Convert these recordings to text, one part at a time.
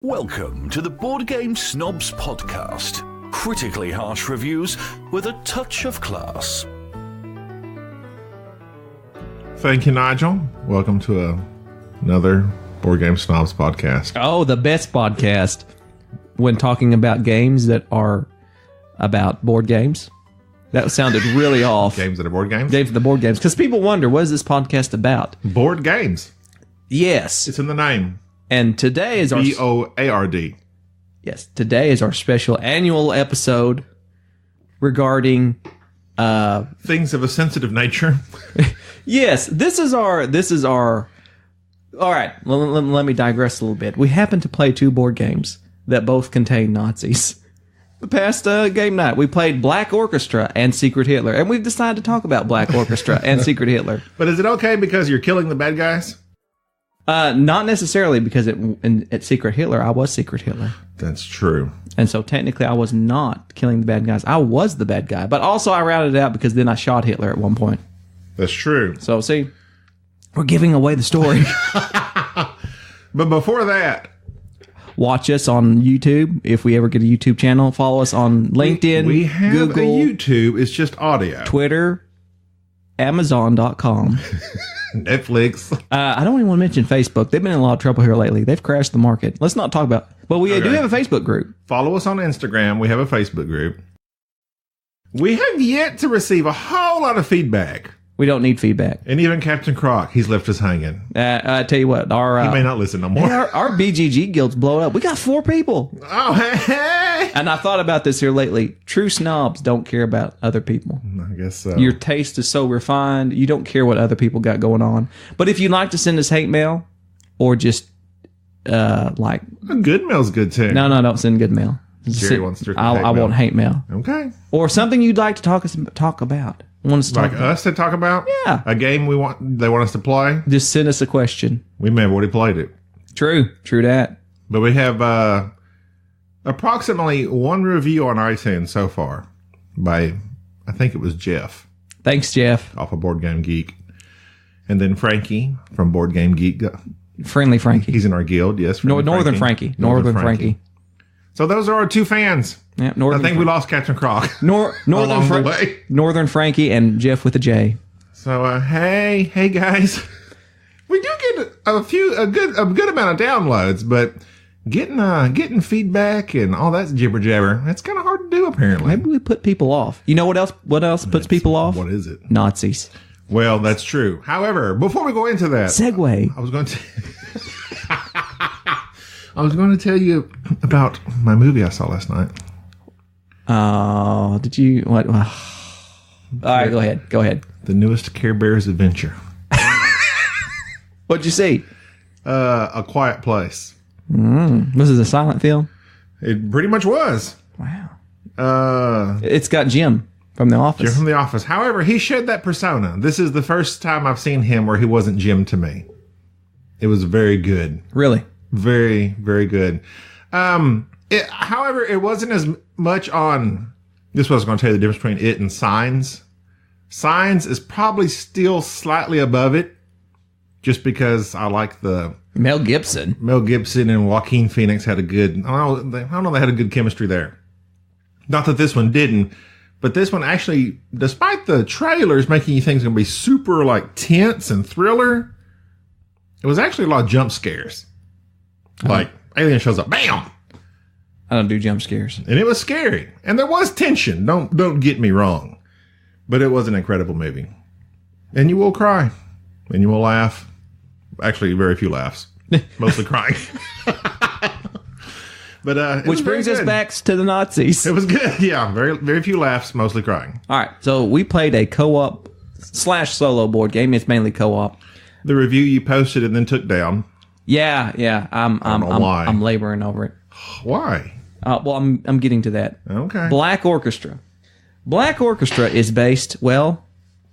Welcome to the Board Game Snobs podcast. Critically harsh reviews with a touch of class. Thank you, Nigel. Welcome to another Board Game Snobs podcast. Oh, the best podcast when talking about games that are about board games. That sounded really off. Games that are board games? Games of the board games. Because people wonder, what is this podcast about? Board games. Yes. It's in the name. And today is our... B-O-A-R-D. Yes. Today is our special annual episode regarding... things of a sensitive nature. Yes. This is our... All right. Let me digress a little bit. We happen to play two board games that both contain Nazis. The past game night, we played Black Orchestra and Secret Hitler. And we've decided to talk about Black Orchestra and Secret Hitler. But is it okay because you're killing the bad guys? Not necessarily, because at Secret Hitler, I was Secret Hitler. That's true. And so technically I was not killing the bad guys. I was the bad guy. But also I routed it out because then I shot Hitler at one point. That's true. So see, we're giving away the story. But before that... Watch us on YouTube if we ever get a YouTube channel. Follow us on LinkedIn, we have Google, a YouTube. It's just audio. Twitter, Amazon.com. Netflix. I don't even want to mention Facebook. They've been in a lot of trouble here lately. They've crashed the market. Let's not talk about... But we do have a Facebook group. Follow us on Instagram. We have a Facebook group. We have yet to receive a whole lot of feedback. We don't need feedback. And even Captain Croc, he's left us hanging. I tell you what, he may not listen no more. Our BGG guild's blowing up. We got 4 people. Oh, hey. And I thought about this here lately. True snobs don't care about other people. I guess so. Your taste is so refined, you don't care what other people got going on. But if you'd like to send us hate mail, or just like... Good mail's good too. No, don't send good mail. Jerry wants to I want hate mail. Okay. Or something you'd like to talk about. Like us to talk about? Yeah. A game they want us to play? Just send us a question. We may have already played it. True that. But we have approximately 1 review on iTunes so far by, I think it was Jeff. Thanks, Jeff. Off of Board Game Geek. And then Frankie from Board Game Geek. Friendly Frankie. He's in our guild, yes. Northern Frankie. Northern Frankie. So those are our 2 fans. Yeah, I think we lost Captain Croc Northern Frankie and Jeff with a J. So hey guys, we do get a good amount of downloads, but getting feedback and all that jibber jabber, it's kind of hard to do apparently. Maybe we put people off. You know what else? What else puts people off? What is it? Nazis. Well, that's true. However, before we go into that, segue. I was going to tell you about my movie I saw last night. Oh, did you? What? All right, go ahead. The newest Care Bears adventure. What'd you see? A Quiet Place. Was it a silent film? It pretty much was. Wow. It's got Jim from The Office. Jim from The Office. However, he showed that persona. This is the first time I've seen him where he wasn't Jim to me. It was very good. Really? Very, very good. However, it wasn't as much on... This was going to tell you the difference between it and Signs. Signs is probably still slightly above it, just because I like the... Mel Gibson and Joaquin Phoenix had a good... I don't know, they had a good chemistry there. Not that this one didn't, but this one actually, despite the trailers making you think it's going to be super like tense and thriller, it was actually a lot of jump scares. Like, alien shows up, bam! I don't do jump scares. And it was scary. And there was tension. Don't get me wrong. But it was an incredible movie. And you will cry. And you will laugh. Actually, very few laughs. Mostly crying. But which brings us back to the Nazis. It was good. Yeah, very, very few laughs, mostly crying. All right. So we played a co-op / solo board game. It's mainly co-op. The review you posted and then took down. Yeah. I'm laboring over it. Why? Well, I'm getting to that. Okay. Black Orchestra. Black Orchestra is based, well,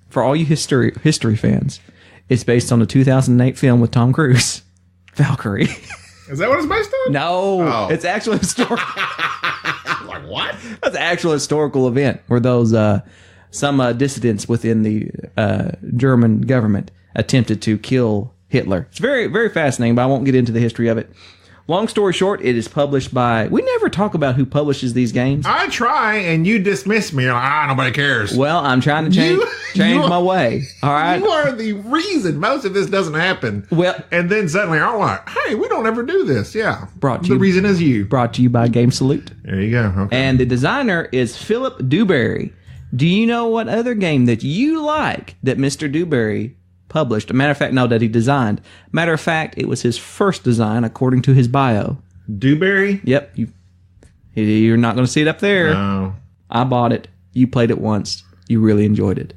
for all you history fans, it's based on a 2008 film with Tom Cruise, Valkyrie. Is that what it's based on? No, It's actually historical. Like what? That's an actual historical event where those some dissidents within the German government attempted to kill Hitler. It's very, very fascinating, but I won't get into the history of it. Long story short, it is published by... We never talk about who publishes these games. I try, and you dismiss me. You're like, nobody cares. Well, I'm trying to change my way. All right? You are the reason most of this doesn't happen. Well, and then suddenly I'm like, hey, we don't ever do this. Yeah. The reason is you. Brought to you by Game Salute. There you go. Okay. And the designer is Philip Dewberry. Do you know what other game that you like that Mr. Dewberry published? A matter of fact, no, that he designed. Matter of fact, it was his first design, according to his bio. Dewberry? Yep. You're not going to see it up there. No. I bought it. You played it once. You really enjoyed it.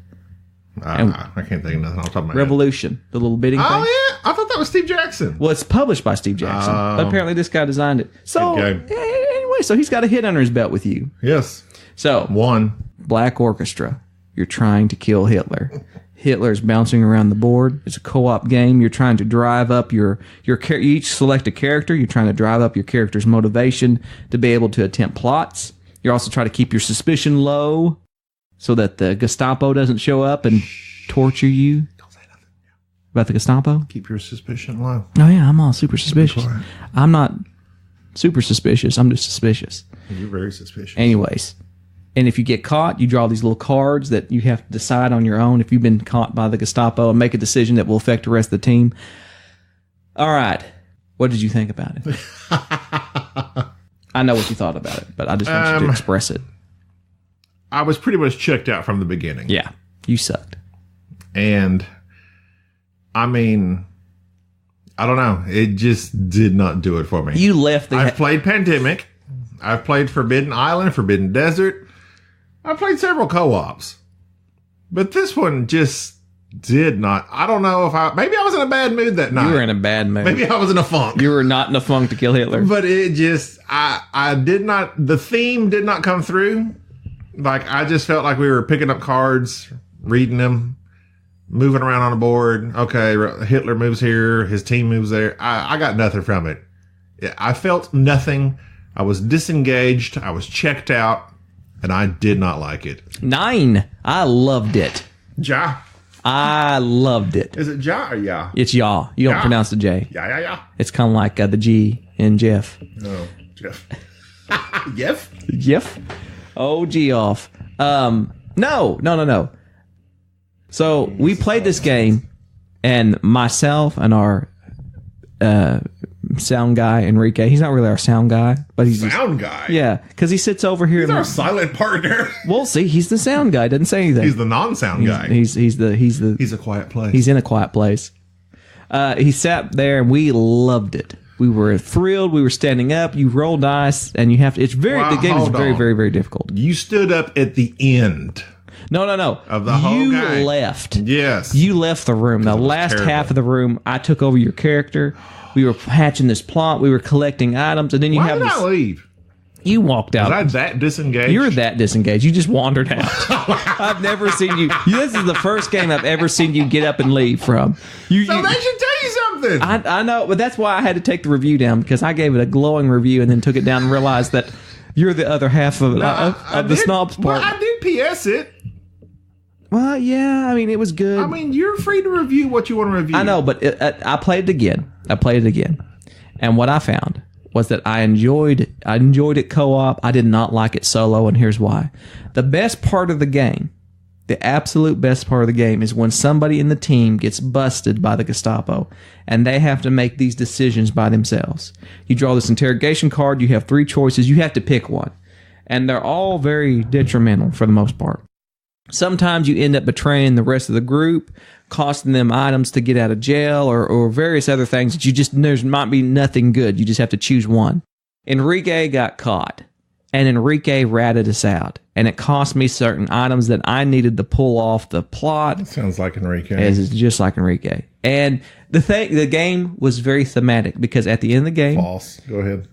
I can't think of nothing off the top of my Revolution, the little bidding thing. Oh, yeah. I thought that was Steve Jackson. Well, it's published by Steve Jackson. But apparently this guy designed it. So, anyway, so he's got a hit under his belt with you. Yes. So, one. Black Orchestra. You're trying to kill Hitler. Hitler's bouncing around the board. It's a co-op game. You're trying to drive up you each select a character. You're trying to drive up your character's motivation to be able to attempt plots. You're also trying to keep your suspicion low so that the Gestapo doesn't show up and torture you. Don't say nothing. About the Gestapo? Keep your suspicion low. Oh, yeah, I'm all super suspicious. I'm not super suspicious. I'm just suspicious. You're very suspicious. Anyways. And if you get caught, you draw these little cards that you have to decide on your own if you've been caught by the Gestapo and make a decision that will affect the rest of the team. All right. What did you think about it? I know what you thought about it, but I just want you to express it. I was pretty much checked out from the beginning. Yeah. You sucked. And, I mean, I don't know. It just did not do it for me. You left I've played Pandemic. I've played Forbidden Island, Forbidden Desert. I played several co-ops, but this one just did not. I don't know if maybe I was in a bad mood that night. You were in a bad mood. Maybe I was in a funk. You were not in a funk to kill Hitler. But it just, I did not, the theme did not come through. Like, I just felt like we were picking up cards, reading them, moving around on the board. Okay, Hitler moves here, his team moves there. I got nothing from it. I felt nothing. I was disengaged. I was checked out. And I did not like it. 9. I loved it. Ja. I loved it. Is it Ja or Ya? It's Ya. You don't pronounce the J. Ya. It's kind of like the G in Jeff. No, Jeff. Jeff? Jeff? Oh, Geoff. No. So we played this game, and myself and our sound guy, Enrique. He's not really our sound guy, but he's sound guy. Yeah, because he sits over here. He's our silent partner. Well, see, he's the sound guy. Doesn't say anything. He's the non-sound guy. He's a quiet place. He's in a quiet place. He sat there, and we loved it. We were thrilled. We were standing up. You roll dice, and you have to. It's very. The game is very, very, very difficult. You stood up at the end. No. Of the whole game. You left. Yes. You left the room. The last half of the room, I took over your character. We were hatching this plot. We were collecting items, and then you Why have did this. I leave? You walked out. Was I that disengaged? You're that disengaged. You just wandered out. I've never seen you. This is the first game I've ever seen you get up and leave from. So that should tell you something. I know, but that's why I had to take the review down, because I gave it a glowing review and then took it down and realized that you're the other half of the Snobs part. Well, I did PS it. Well, yeah, I mean, it was good. I mean, you're free to review what you want to review. I know, but I played it again. And what I found was that I enjoyed it co-op. I did not like it solo, and here's why. The best part of the game, the absolute best part of the game, is when somebody in the team gets busted by the Gestapo, and they have to make these decisions by themselves. You draw this interrogation card. You have 3 choices. You have to pick one. And they're all very detrimental for the most part. Sometimes you end up betraying the rest of the group, costing them items to get out of jail, or various other things that there might be nothing good. You just have to choose one. Enrique got caught, and Enrique ratted us out, and it cost me certain items that I needed to pull off the plot. That sounds like Enrique. It's just like Enrique. And the game was very thematic, because at the end of the game... False. Go ahead.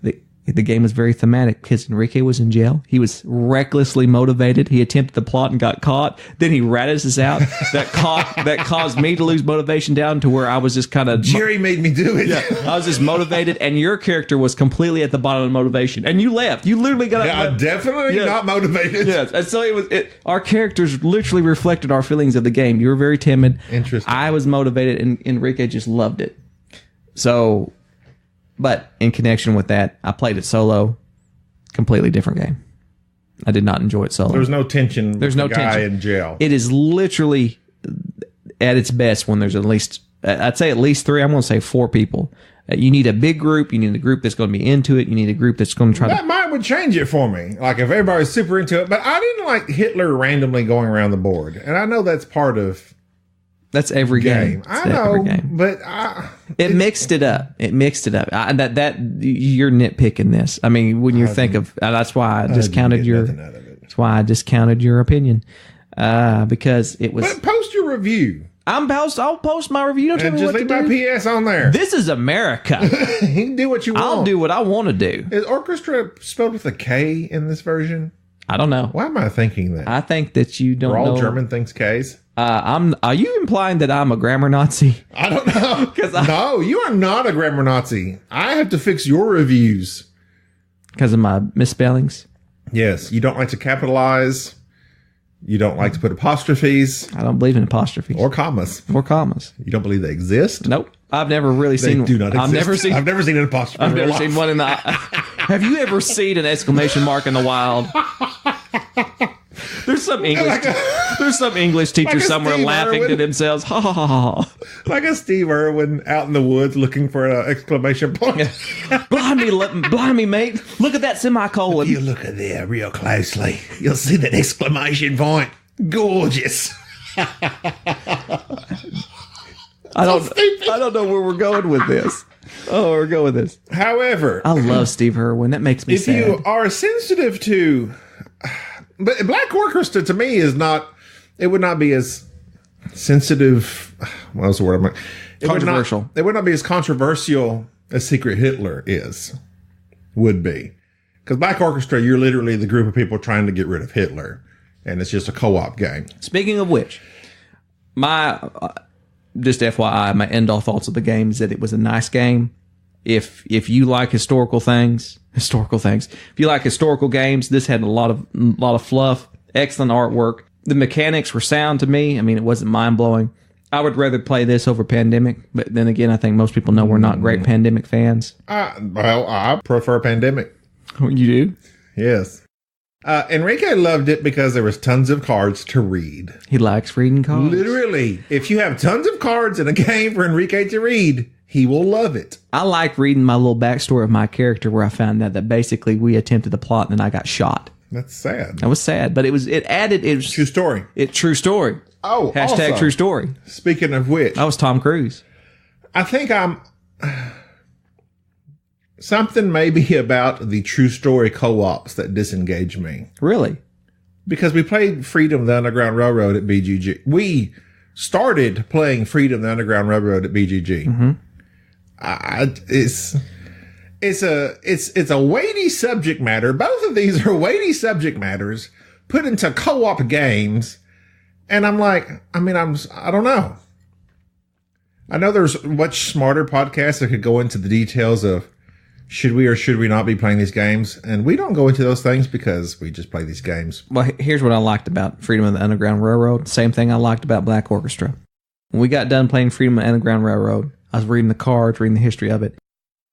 The game was very thematic because Enrique was in jail. He was recklessly motivated. He attempted the plot and got caught. Then he ratted us out. That caused me to lose motivation down to where I was just kind of... Jerry made me do it. Yeah, I was just motivated, and your character was completely at the bottom of motivation. And you left. You literally got up. Yeah, definitely not motivated. Yes, and so our characters literally reflected our feelings of the game. You were very timid. Interesting. I was motivated, and Enrique just loved it. So... But in connection with that, I played it solo. Completely different game. I did not enjoy it solo. There's no tension. There's no guy tension in jail. It is literally at its best when there's at least, I'd say at least 3. I'm going to say 4 people. You need a big group. You need a group that's going to be into it. You need a group that's going to try that would change it for me. Like if everybody's super into it. But I didn't like Hitler randomly going around the board. And I know that's part of that's every game. I know, but it mixed it up. It mixed it up. That you're nitpicking this. I mean, when you think of that's why I discounted your. That's why I discounted your opinion because it was. But post your review. I'll post my review. Don't tell me just what leave to my do. PS on there. This is America. You can do what you want. I'll do what I want to do. Is Orchestra spelled with a K in this version? I don't know. Why am I thinking that? I think that you don't know. All German things K's? Are you implying that I'm a grammar Nazi? I don't know. No, you are not a grammar Nazi. I have to fix your reviews. Because of my misspellings? Yes. You don't like to capitalize. You don't like to put apostrophes. I don't believe in apostrophes. Or commas. You don't believe they exist? Nope. I've never really seen one. They do not exist. I've never seen an apostrophe. I've never seen one in the... Have you ever seen an exclamation mark in the wild? There's some English teacher somewhere laughing to themselves. Ha ha ha ha. Like a Steve Irwin out in the woods looking for an exclamation point. Blimey, mate. Look at that semicolon. If you look at there real closely, you'll see that exclamation point. Gorgeous. I don't know where we're going with this. Oh, we're going with this. However, I love Steve Irwin. That makes me sad. If you are sensitive to... But Black Orchestra, to me, is not... It would not be as sensitive... What was the word? Controversial. It would not be as controversial as Secret Hitler would be. Because Black Orchestra, you're literally the group of people trying to get rid of Hitler. And it's just a co-op game. Speaking of which, just FYI, my end-all thoughts of the game is that it was a nice game. If you like historical things, if you like historical games, this had a lot of fluff, excellent artwork. The mechanics were sound to me. I mean, it wasn't mind-blowing. I would rather play this over Pandemic, but then again, I think most people know we're not great Pandemic fans. I prefer Pandemic. Oh, you do? Yes. Enrique loved it because there was tons of cards to read. He likes reading cards. Literally. If you have tons of cards in a game for Enrique to read, he will love it. I like reading my little backstory of my character where I found out that basically we attempted the plot and then I got shot. That's sad. That was sad, but it was true story. True story. Oh, hashtag also, true story. Speaking of which, I was Tom Cruise. I think something maybe about the true story co-ops that disengage me. Really? Because we played Freedom, the Underground Railroad at BGG. We started playing Freedom, the Underground Railroad at BGG. Mm-hmm. It's a weighty subject matter. Both of these are weighty subject matters put into co-op games. And I'm like, I don't know. I know there's much smarter podcasts that could go into the details of should we or should we not be playing these games. And we don't go into those things because we just play these games. Well, here's what I liked about Freedom of the Underground Railroad. Same thing I liked about Black Orchestra. When we got done playing Freedom of the Underground Railroad, I was reading the cards, reading the history of it.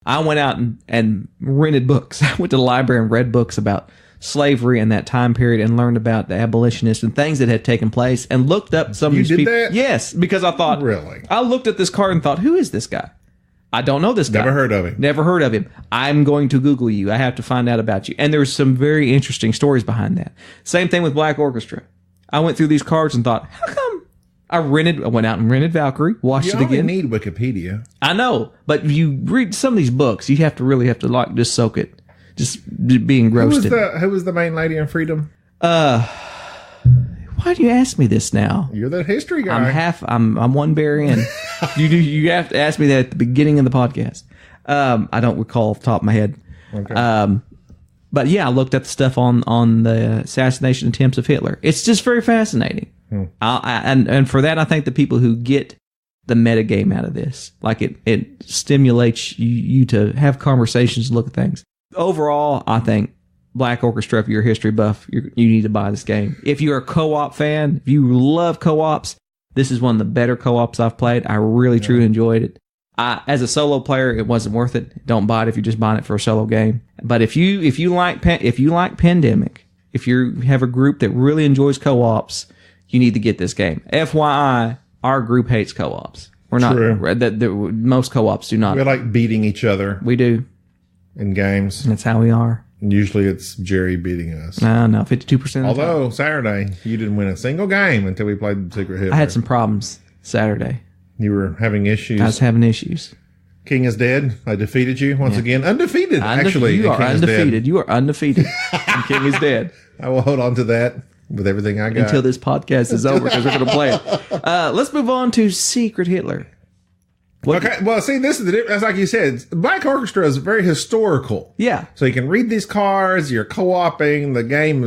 I went out and rented books. I went to the library and read books about slavery in that time period and learned about the abolitionists and things that had taken place and looked up some of these people. You did that? Yes, because I thought... Really? I looked at this card and thought, who is this guy? I don't know this guy. Never heard of him. Never heard of him. I'm going to Google you. I have to find out about you. And there's some very interesting stories behind that. Same thing with Black Orchestra. I went through these cards and thought, how come I went out and rented Valkyrie, watched it again. You only need Wikipedia. I know, but you read some of these books, you have to really like just soak it, just be engrossed. Who was the main lady in Freedom? Why do you ask me this now? You're the history guy. I'm one bear in. You have to ask me that at the beginning of the podcast. I don't recall off the top of my head. Okay. But yeah, I looked at the stuff on the assassination attempts of Hitler. It's just very fascinating. And for that, I think the people who get the metagame out of this, like it stimulates you to have conversations, look at things. Overall, I think Black Orchestra, if you're a history buff, you need to buy this game. If you're a co-op fan, if you love co-ops, this is one of the better co-ops I've played. I really, truly enjoyed it. As a solo player, it wasn't worth it. Don't buy it if you're just buying it for a solo game. But if you like Pandemic, if you have a group that really enjoys co-ops, you need to get this game. FYI, our group hates co-ops. We're not. Most co-ops do not. We like beating each other. We do in games. That's how we are. Usually it's Jerry beating us. No, 52%. Although Saturday you didn't win a single game until we played Secret Hitler. I had some problems Saturday. You were having issues. I was having issues. King is dead. I defeated you once again. Undefeated, actually. You are King undefeated. You are undefeated. And King is dead. I will hold on to that with everything I got. Until this podcast is over, because we're going to play it. Let's move on to Secret Hitler. Okay, well, see, this is the difference. Like you said, Black Orchestra is very historical. Yeah. So you can read these cards, you're co-oping, the game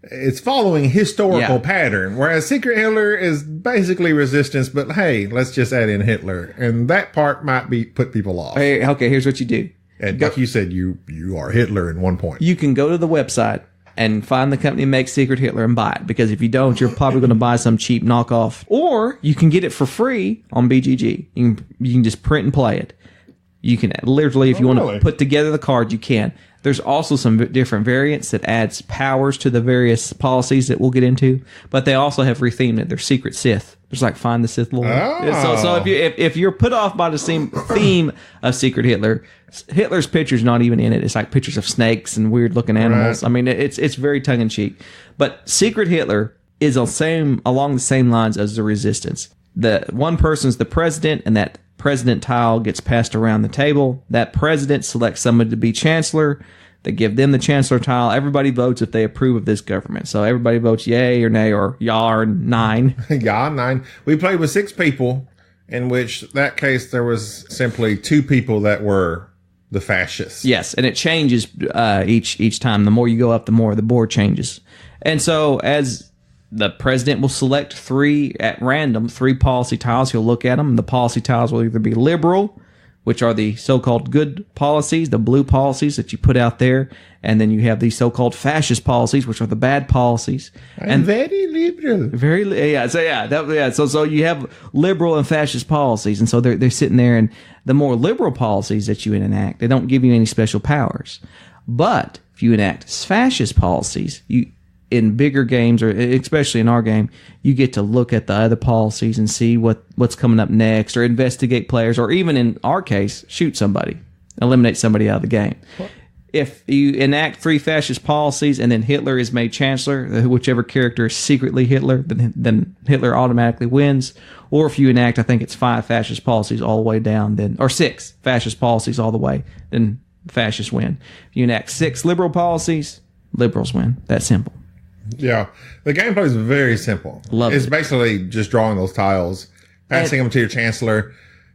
it's following historical pattern, whereas Secret Hitler is basically resistance, but hey, let's just add in Hitler. And that part might put people off. Hey, okay, here's what you do. And like you said, you are Hitler in one point. You can go to the website and find the company that makes Secret Hitler and buy it. Because if you don't, you're probably going to buy some cheap knockoff. Or you can get it for free on BGG. You can just print and play it. You can literally, if you want to put together the card, you can. There's also some different variants that adds powers to the various policies that we'll get into. But they also have rethemed it. They're Secret Sith. There's like Find the Sith Lord. Oh. So if you're put off by the same theme of Secret Hitler, Hitler's picture's not even in it. It's like pictures of snakes and weird looking animals. Right. I mean, it's very tongue in cheek. But Secret Hitler is along the same lines as the Resistance. The one person's the president, and that president tile gets passed around the table. That president selects somebody to be chancellor. They give them the chancellor tile. Everybody votes if they approve of this government. So everybody votes yay or nay or yah or nine. Yeah, 9. We played with 6 people, in which that case there was simply 2 people that were the fascists. Yes, and it changes each time. The more you go up, the more the board changes. And so as the president will select 3 at random, 3 policy tiles. He'll look at them. The policy tiles will either be liberal, which are the so-called good policies, the blue policies that you put out there. And then you have the so-called fascist policies, which are the bad policies. And very liberal. So you have liberal and fascist policies. And so they're sitting there, and the more liberal policies that you enact, they don't give you any special powers. But if you enact fascist policies, in bigger games, or especially in our game, you get to look at the other policies and see what's coming up next, or investigate players, or even in our case, shoot somebody, eliminate somebody out of the game. If you enact 3 fascist policies and then Hitler is made chancellor, whichever character is secretly Hitler, then Hitler automatically wins. Or if you enact, I think it's 5 fascist policies all the way down, or 6 fascist policies all the way, then fascists win. If you enact 6 liberal policies, liberals win. That's simple. Yeah, the gameplay is very simple. It's basically just drawing those tiles, passing them to your chancellor,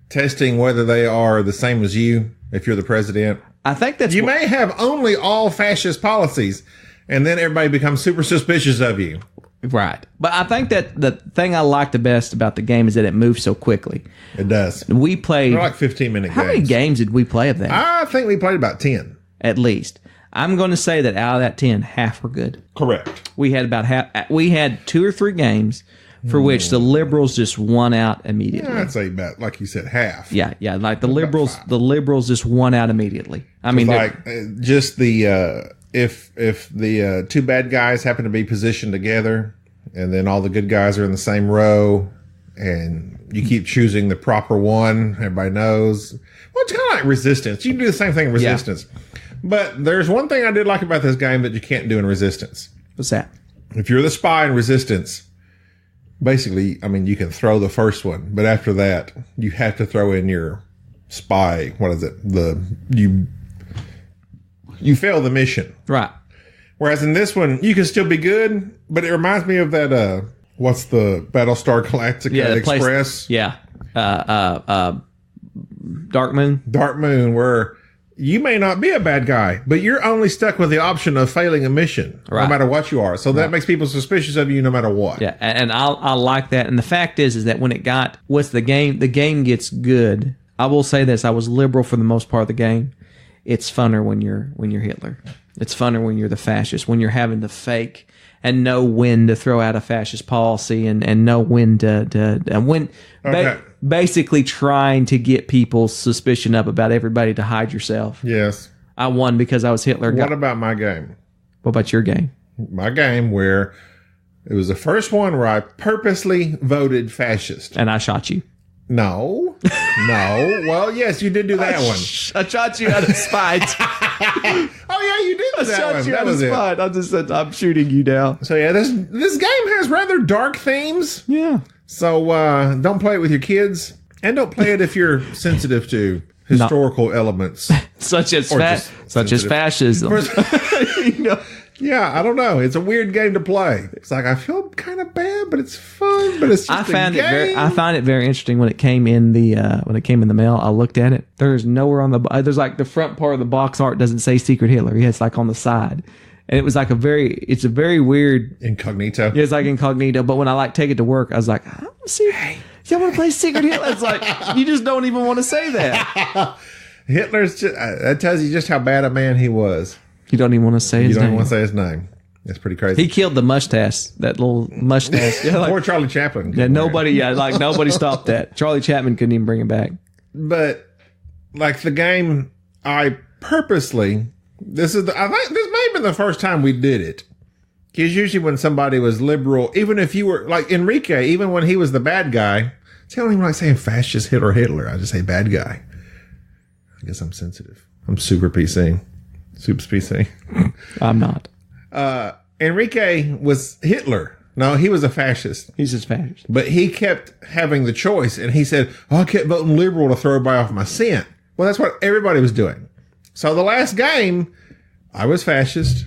testing whether they are the same as you if you're the president. I think that's you may have only all fascist policies, and then everybody becomes super suspicious of you. Right. But I think that the thing I like the best about the game is that it moves so quickly. It does. We played... They're like 15-minute games. How many games did we play of that? I think we played about 10. At least. I'm going to say that out of that 10, half were good. Correct. We had about half. We had 2 or 3 games for which the liberals just won out immediately. Yeah, I'd say about, like you said, half. Yeah. Like the liberals just won out immediately. I mean, like just the if the 2 bad guys happen to be positioned together, and then all the good guys are in the same row, and you keep choosing the proper one, everybody knows. Well, it's kind of like Resistance. You can do the same thing in Resistance. Yeah. But there's one thing I did like about this game that you can't do in Resistance. What's that? If you're the spy in Resistance, basically, I mean, you can throw the first one, but after that, you have to throw in your spy. What is it? You fail the mission. Right. Whereas in this one, you can still be good, but it reminds me of that, what's the Battlestar Galactica Express? Dark Moon. Dark Moon, where you may not be a bad guy, but you're only stuck with the option of failing a mission, no matter what you are. So that makes people suspicious of you no matter what. Yeah, and I like that. And the fact is that when it got, the game gets good. I will say this, I was liberal for the most part of the game. It's funner when you're Hitler. It's funner when you're the fascist, when you're having to fake and know when to throw out a fascist policy and know when to when. Okay. basically trying to get people's suspicion up about everybody to hide yourself. Yes. I won because I was Hitler. What about my game? What about your game? My game where it was the first one where I purposely voted fascist. And I shot you. No. Well, yes, you did do that one. I shot you out of spite. Oh, yeah, you did do that shot one. you That out of was it. spite. I just said, I'm shooting you down. So, yeah, this game has rather dark themes. Yeah. So, don't play it with your kids. And don't play it if you're sensitive to historical elements. Such as sensitive. fascism. You know? Yeah, I don't know. It's a weird game to play. It's like I feel kind of bad, but it's fun. But it's just a game. I found it very interesting when it came in the mail. I looked at it. There's nowhere on there's like the front part of the box art doesn't say Secret Hitler. It's like on the side, and it was like it's a very weird incognito. Yeah, it's like incognito. But when I take it to work, I was like, I want to see. Hey, y'all want to play Secret Hitler? It's like you just don't even want to say that. Hitler's just, that tells you just how bad a man he was. You don't even want to say his name. You don't even want to say his name. That's pretty crazy. He killed the mustache, that little mustache. Yeah, Poor Charlie Chaplin. Nobody stopped that. Charlie Chaplin couldn't even bring it back. But like the game, I purposely, I think this may have been the first time we did it. Because usually when somebody was liberal, even if you were like Enrique, even when he was the bad guy, see, I don't even like saying fascist Hitler. I just say bad guy. I guess I'm sensitive. I'm super PC. Soups PC. I'm not. Enrique was Hitler. No, he was a fascist. He's just fascist. But he kept having the choice, and he said, I kept voting liberal to throw everybody off my scent. Well, that's what everybody was doing. So the last game, I was fascist.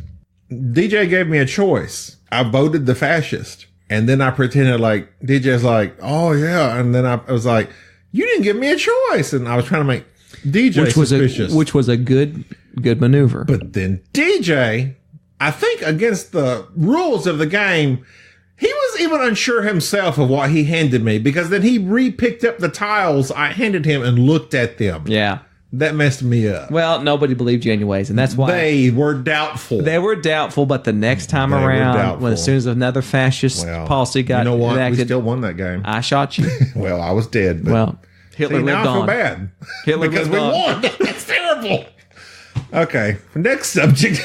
DJ gave me a choice. I voted the fascist. And then I pretended like, DJ's like, oh, yeah. And then I was like, you didn't give me a choice. And I was trying to make DJ suspicious. Which was a good maneuver. But then DJ, I think against the rules of the game, he was even unsure himself of what he handed me, because then he re-picked up the tiles I handed him and looked at them. Yeah. That messed me up. Well, nobody believed you anyways, and that's why. They were doubtful. They were doubtful, but the next time around, as soon as another fascist policy got enacted, we still won that game. I shot you. Well, I was dead. But well, Hitler lived now on. I feel bad. Hitler because we on. won. That's terrible. Okay, next subject.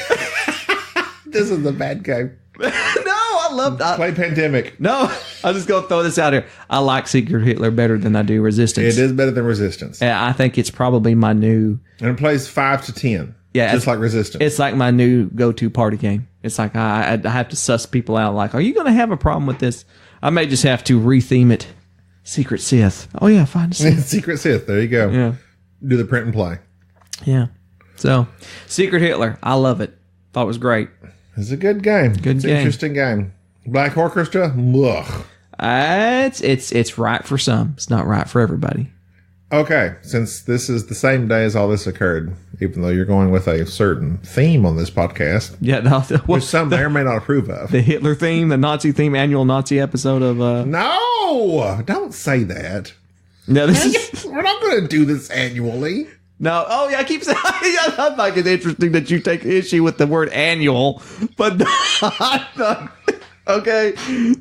This is the bad game. No, I loved Play Pandemic. No, I'm just going to throw this out here. I like Secret Hitler better than I do Resistance. It is better than Resistance. And I think it's probably my new... And it plays 5 to 10. Yeah, just like Resistance. It's like my new go-to party game. It's like I have to suss people out. Like, are you going to have a problem with this? I may just have to retheme it. Secret Sith. Oh, yeah, find a Sith. Secret Sith. There you go. Yeah. Do the print and play. Yeah. So, Secret Hitler. I love it. Thought it was great. It's a good game. It's an interesting game. Black Orchestra? Ugh. It's right for some. It's not right for everybody. Okay. Since this is the same day as all this occurred, even though you're going with a certain theme on this podcast, which some may or may not approve of. The Hitler theme, the Nazi theme, annual Nazi episode of... No! Don't say that. No, we're not going to do this annually. No. Oh, yeah, I keep saying... I think it's interesting that you take issue with the word annual, but not... Okay?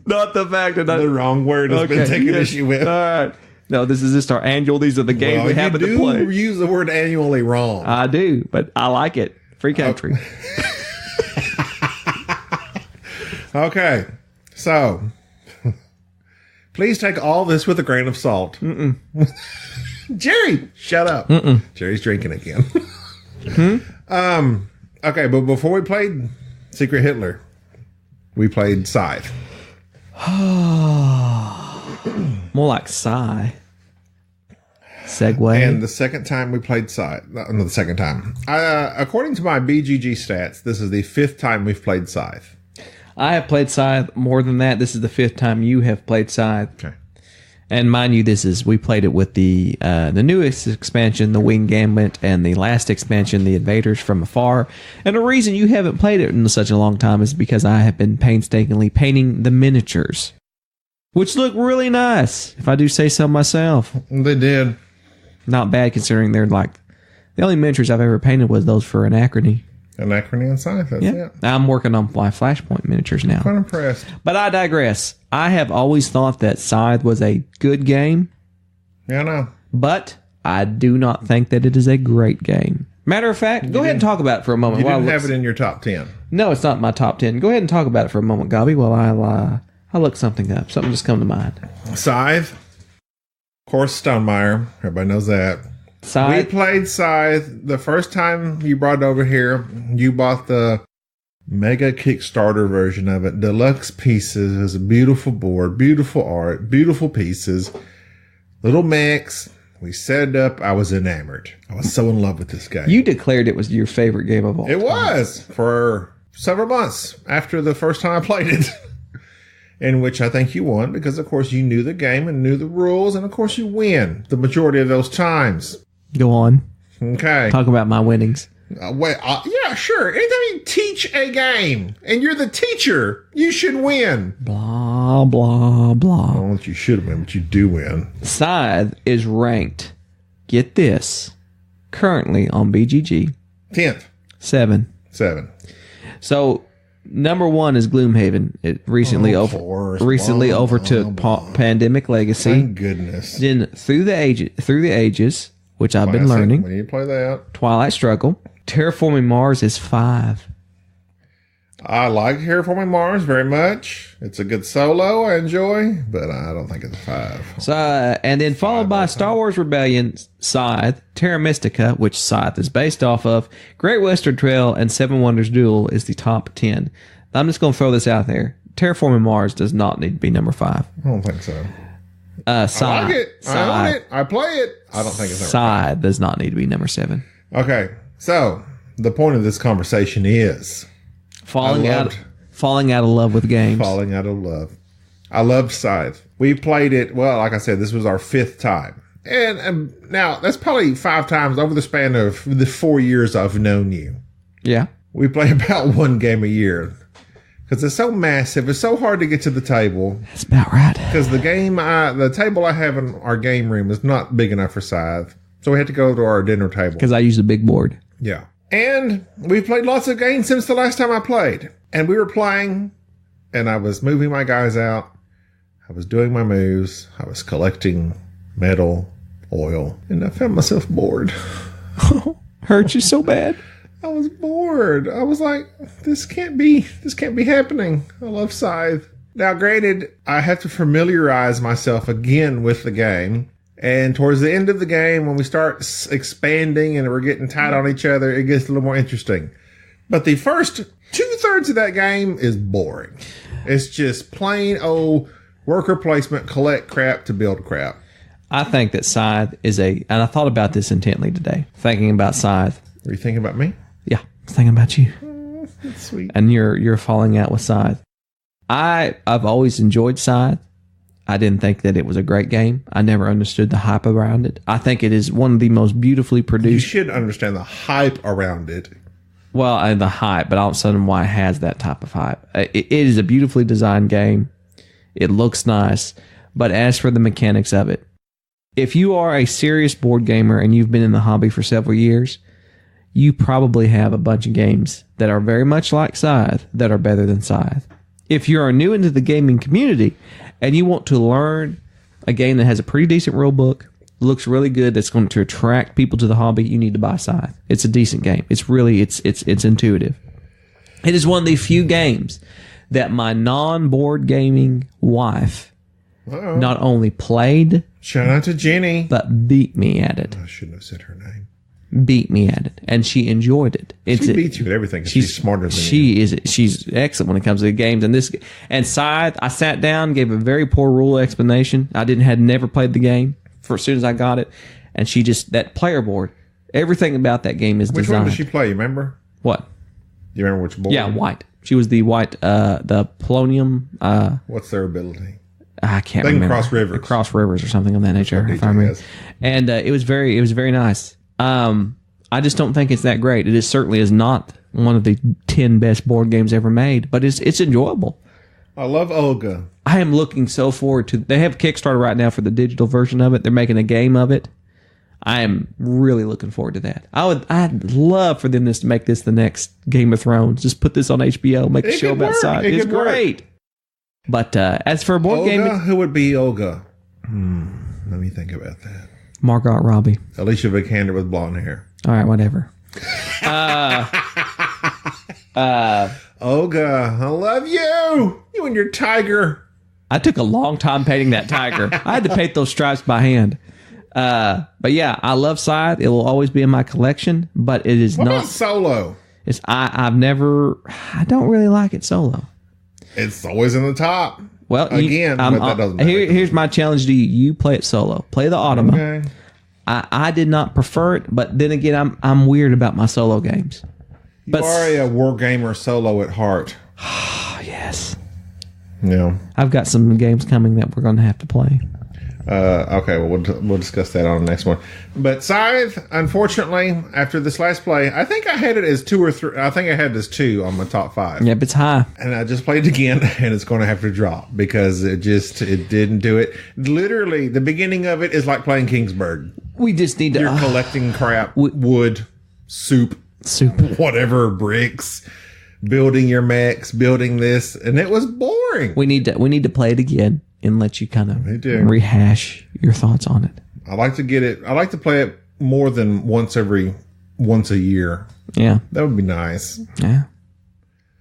Not the fact that... The wrong word has been taken issue with. All right. No, this is just our annual. These are the games we happen to play. You use the word annually wrong. I do, but I like it. Free country. Okay. So, please take all this with a grain of salt. Jerry, shut up. Jerry's drinking again. Okay, but before we played Secret Hitler, we played Scythe. More like sigh. Segway. And the second time we played Scythe. No, the second time. According to my BGG stats, this is the 5th time we've played Scythe. I have played Scythe more than that. This is the 5th time you have played Scythe. Okay. And mind you, we played it with the newest expansion, the Wing Gambit, and the last expansion, the Invaders from Afar. And the reason you haven't played it in such a long time is because I have been painstakingly painting the miniatures, which look really nice, if I do say so myself. They did. Not bad considering they're like the only miniatures I've ever painted was those for Anachrony. Anachrony and Scythe, that's it. I'm working on my Flashpoint miniatures now. Quite impressed. But I digress. I have always thought that Scythe was a good game. Yeah, I know. But I do not think that it is a great game. Matter of fact, go ahead and talk about it for a moment. You didn't have it in your top 10. No, it's not in my top 10. Go ahead and talk about it for a moment, Gobby, while I look something up. Something just come to mind. Scythe. Of course, Stonemeyer. Everybody knows that. Scythe. We played Scythe. The first time you brought it over here, you bought the mega Kickstarter version of it. Deluxe pieces. It was a beautiful board, beautiful art, beautiful pieces. Little mix. We set it up. I was enamored. I was so in love with this game. You declared it was your favorite game of all time. It was for several months after the first time I played it. In which I think you won because, of course, you knew the game and knew the rules. And, of course, you win the majority of those times. Go on. Okay. Talk about my winnings. Yeah, sure. Anytime you teach a game and you're the teacher, you should win. Blah, blah, blah. I don't know what you should have win, but you do win. Scythe is ranked, get this, currently on BGG. 10th. 7. So, number 1 is Gloomhaven. It recently overtook Pandemic Legacy. Thank goodness. Then Through the Ages, which I've been learning. We need to play that. Twilight Struggle. Terraforming Mars is 5. I like Terraforming Mars very much. It's a good solo I enjoy, but I don't think it's a 5. So, and then followed by Star Wars Rebellion, Scythe, Terra Mystica, which Scythe is based off of, Great Western Trail, and Seven Wonders Duel is the top 10. I'm just going to throw this out there. Terraforming Mars does not need to be number 5. I don't think so. Scythe, I like it. I own it. I play it. I don't think it's number 5. Scythe does not need to be number 7. Okay, so the point of this conversation is falling out of love with games. Falling out of love. I loved Scythe. We played it. Well, like I said, this was our 5th time, and now that's probably 5 times over the span of the 4 years I've known you. Yeah, we play about 1 game a year because it's so massive. It's so hard to get to the table. That's about right. Because the table I have in our game room is not big enough for Scythe, so we had to go to our dinner table. Because I use a big board. Yeah. And we've played lots of games since the last time I played. And we were playing, and I was moving my guys out. I was doing my moves. I was collecting metal, oil, and I found myself bored. Hurt you so bad? I was bored. I was like, this can't be happening. I love Scythe. Now, granted, I have to familiarize myself again with the game. And towards the end of the game, when we start expanding and we're getting tight on each other, it gets a little more interesting. But the first 2/3 of that game is boring. It's just plain old worker placement, collect crap to build crap. I think that Scythe and I thought about this intently today, thinking about Scythe. Are you thinking about me? Yeah, I was thinking about you. That's sweet. And you're falling out with Scythe. I've always enjoyed Scythe. I didn't think that it was a great game. I never understood the hype around it. I think it is one of the most beautifully produced. You should understand the hype around it. Well, and the hype, but I don't understand why it has that type of hype. It is a beautifully designed game. It looks nice. But as for the mechanics of it, if you are a serious board gamer and you've been in the hobby for several years, you probably have a bunch of games that are very much like Scythe that are better than Scythe. If you are new into the gaming community and you want to learn a game that has a pretty decent rule book, looks really good, that's going to attract people to the hobby, you need to buy Scythe. It's a decent game. It's really, it's intuitive. It is one of the few games that my non-board gaming wife not only played, shout out to Jenny, but beat me at it. I shouldn't have said her name. Beat me at it, and she enjoyed it. She beats you at everything. She's smarter than you. She's excellent when it comes to the games. And Scythe, I sat down, gave a very poor rule explanation. I had never played the game for as soon as I got it, and she just that player board. Everything about that game is Which designed. one does she play? You remember? What? You remember which board? Yeah, white. She was the white, the polonium. What's their ability? I can't they remember. They can cross rivers. Cross rivers or something of that nature. If I remember. And it was very nice. I just don't think it's that great. It certainly is not one of the 10 best board games ever made, but it's enjoyable. I love Olga. I am looking so forward to. They have Kickstarter right now for the digital version of it. They're making a game of it. I am really looking forward to that. I'd love for them to make this the next Game of Thrones. Just put this on HBO, make a show about Scythe. It's great. But as for board gaming, who would be Olga? Let me think about that. Margot Robbie. Alicia Vikander with blonde hair. All right, whatever. Olga, I love you. You and your tiger. I took a long time painting that tiger. I had to paint those stripes by hand. But yeah, I love Scythe. It will always be in my collection, but it is What not about Solo? It's I don't really like it solo. It's always in the top. Well, again, but that doesn't matter. Here's my challenge to you. You play it solo. Play the Automa. Okay. I did not prefer it, but then again, I'm weird about my solo games. You are a war gamer solo at heart. Oh, yes. Yeah. I've got some games coming that we're going to have to play. Okay, well, we'll discuss that on the next one. But Scythe, unfortunately, after this last play, I think I had it as 2 or 3. I think I had this 2 on my top 5. Yep, it's high. And I just played it again, and it's going to have to drop because it didn't do it. Literally, the beginning of it is like playing Kingsburg. We just need to... You're collecting crap, wood, soup, whatever, bricks, building your mechs, building this, and it was boring. We need to play it again and let you kind of rehash your thoughts on it. I like to play it more than once a year. Yeah. That would be nice. Yeah.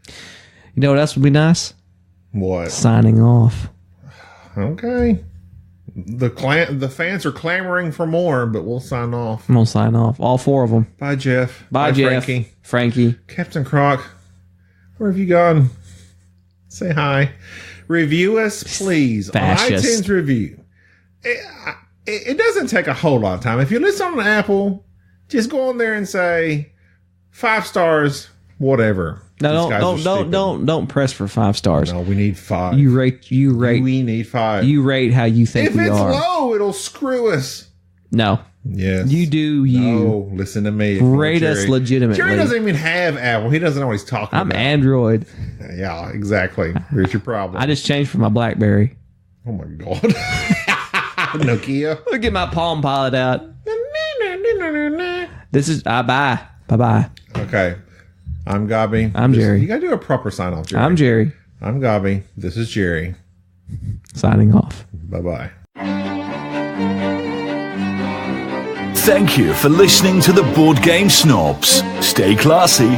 You know what else would be nice? What? Signing off. Okay. The fans are clamoring for more, but we'll sign off. I'm going to sign off. All 4 of them. Bye, Jeff. Bye, Jeff. Frankie. Captain Croc. Where have you gone? Say hi. Review us, please. Fascist. On iTunes review. It doesn't take a whole lot of time. If you listen on Apple, just go on there and say 5 stars, whatever. No, don't press for 5 stars. No, we need 5. You rate. We need 5. You rate how you think we are. If it's low, it'll screw us. No. Yes. You do you. No, listen to me. Rate us legitimately. Jerry doesn't even have Apple. He doesn't know what he's talking about. I'm Android. Yeah, exactly. Here's your problem. I just changed from my BlackBerry. Oh my God. Nokia. Look at my Palm Pilot out. This is bye. Bye. Okay. I'm Gobby. I'm Jerry. You gotta do a proper sign off, Jerry. I'm Jerry. I'm Gobby. This is Jerry. Signing off. Bye-bye. Thank you for listening to the Board Game Snobs. Stay classy.